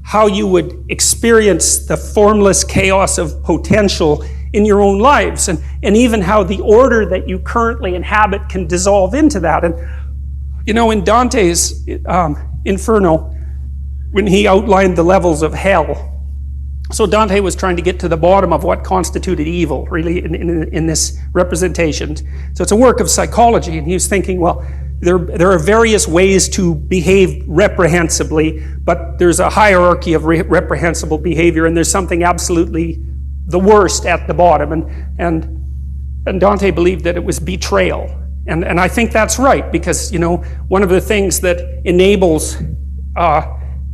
how you would experience the formless chaos of potential in your own lives, and even how the order that you currently inhabit can dissolve into that. And in Dante's Infernal, when he outlined the levels of hell, so Dante was trying to get to the bottom of what constituted evil, really, in this representation. So it's a work of psychology, and he was thinking, well, there are various ways to behave reprehensibly, but there's a hierarchy of reprehensible behavior, and there's something absolutely the worst at the bottom. And Dante believed that it was betrayal. And I think that's right, because, one of the things that enables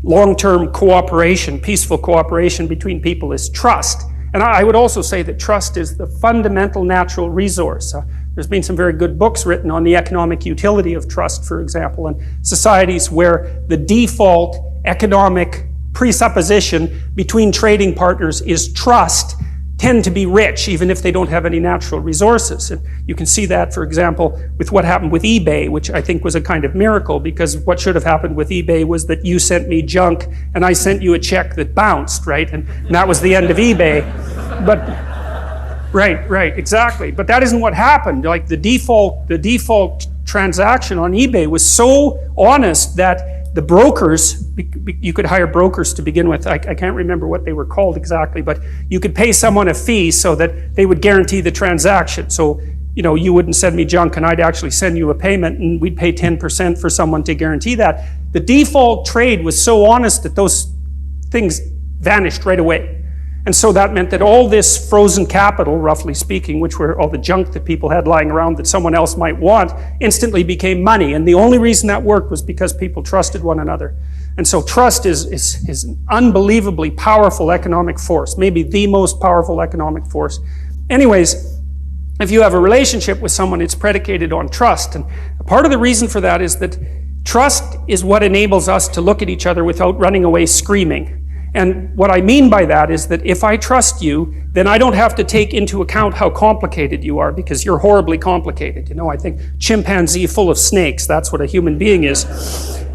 long-term cooperation, peaceful cooperation between people is trust. And I would also say that trust is the fundamental natural resource. There's been some very good books written on the economic utility of trust, for example, and societies where the default economic presupposition between trading partners is trust tend to be rich, even if they don't have any natural resources. And you can see that, for example, with what happened with eBay, which I think was a kind of miracle, because what should have happened with eBay was that you sent me junk and I sent you a check that bounced, right? And that was the end of eBay. But right, exactly. But that isn't what happened. Like the default transaction on eBay was so honest that the brokers, you could hire brokers to begin with. I can't remember what they were called exactly, but you could pay someone a fee so that they would guarantee the transaction. So, you wouldn't send me junk and I'd actually send you a payment, and we'd pay 10% for someone to guarantee that. The default trade was so honest that those things vanished right away. And so that meant that all this frozen capital, roughly speaking, which were all the junk that people had lying around that someone else might want, instantly became money. And the only reason that worked was because people trusted one another. And so trust is an unbelievably powerful economic force, maybe the most powerful economic force. Anyways, if you have a relationship with someone, it's predicated on trust. And part of the reason for that is that trust is what enables us to look at each other without running away screaming. And what I mean by that is that if I trust you, then I don't have to take into account how complicated you are, because you're horribly complicated. I think chimpanzee full of snakes, that's what a human being is.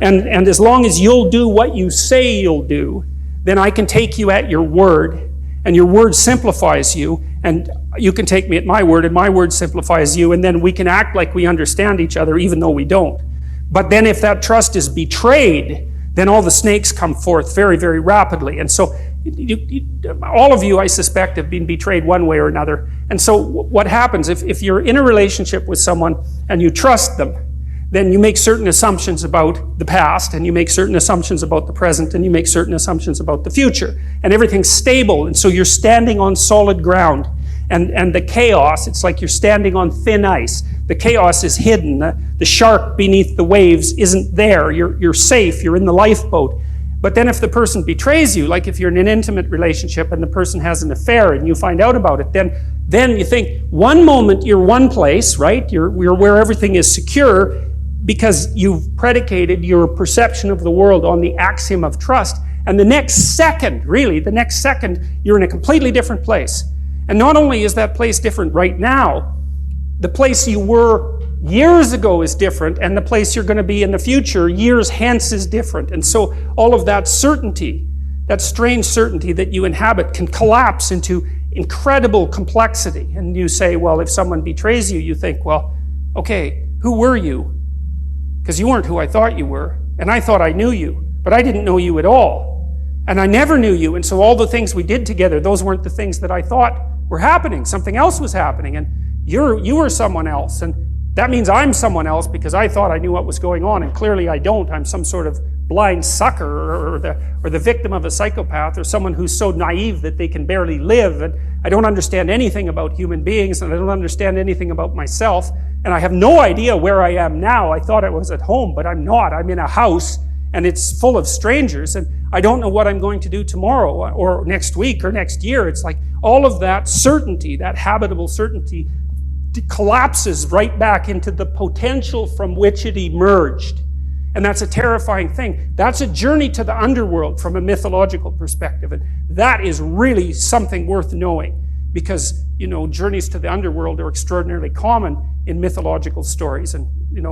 And as long as you'll do what you say you'll do, then I can take you at your word, and your word simplifies you, and you can take me at my word, and my word simplifies you, and then we can act like we understand each other even though we don't. But then if that trust is betrayed, then all the snakes come forth very, very rapidly. And so all of you, I suspect, have been betrayed one way or another. And so what happens, if you're in a relationship with someone and you trust them, then you make certain assumptions about the past, and you make certain assumptions about the present, and you make certain assumptions about the future. And everything's stable, and so you're standing on solid ground. And the chaos, it's like you're standing on thin ice. The chaos is hidden. The shark beneath the waves isn't there. You're safe. You're in the lifeboat. But then if the person betrays you, like if you're in an intimate relationship and the person has an affair and you find out about it, then you think, one moment you're one place, right? You're where everything is secure because you've predicated your perception of the world on the axiom of trust. And the next second, you're in a completely different place. And not only is that place different right now, the place you were years ago is different, and the place you're going to be in the future, years hence, is different. And so all of that certainty, that strange certainty that you inhabit, can collapse into incredible complexity. And you say, well, if someone betrays you, you think, well, okay, who were you? Because you weren't who I thought you were, and I thought I knew you, but I didn't know you at all. And I never knew you, and so all the things we did together, those weren't the things that I thought were happening. Something else was happening, and you were someone else, and that means I'm someone else because I thought I knew what was going on, and clearly I don't. I'm some sort of blind sucker, or the victim of a psychopath, or someone who's so naive that they can barely live, and I don't understand anything about human beings, and I don't understand anything about myself, and I have no idea where I am now. I thought I was at home, but I'm not. I'm in a house, and it's full of strangers, and I don't know what I'm going to do tomorrow, or next week, or next year. It's like all of that certainty, that habitable certainty, collapses right back into the potential from which it emerged. And that's a terrifying thing. That's a journey to the underworld from a mythological perspective. And that is really something worth knowing, because, journeys to the underworld are extraordinarily common in mythological stories. And,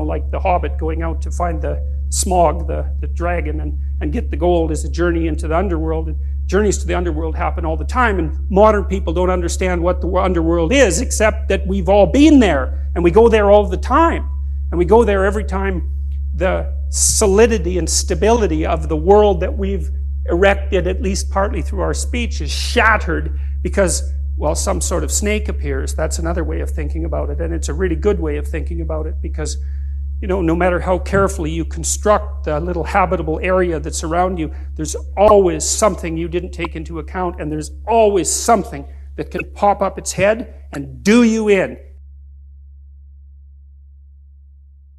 like the Hobbit going out to find the Smaug, the dragon, and get the gold is a journey into the underworld. And journeys to the underworld happen all the time, and modern people don't understand what the underworld is, except that we've all been there, and we go there all the time. And we go there every time the solidity and stability of the world that we've erected, at least partly through our speech, is shattered because, well, some sort of snake appears. That's another way of thinking about it, and it's a really good way of thinking about it because, you know, no matter how carefully you construct the little habitable area that's around you, there's always something you didn't take into account, and there's always something that can pop up its head and do you in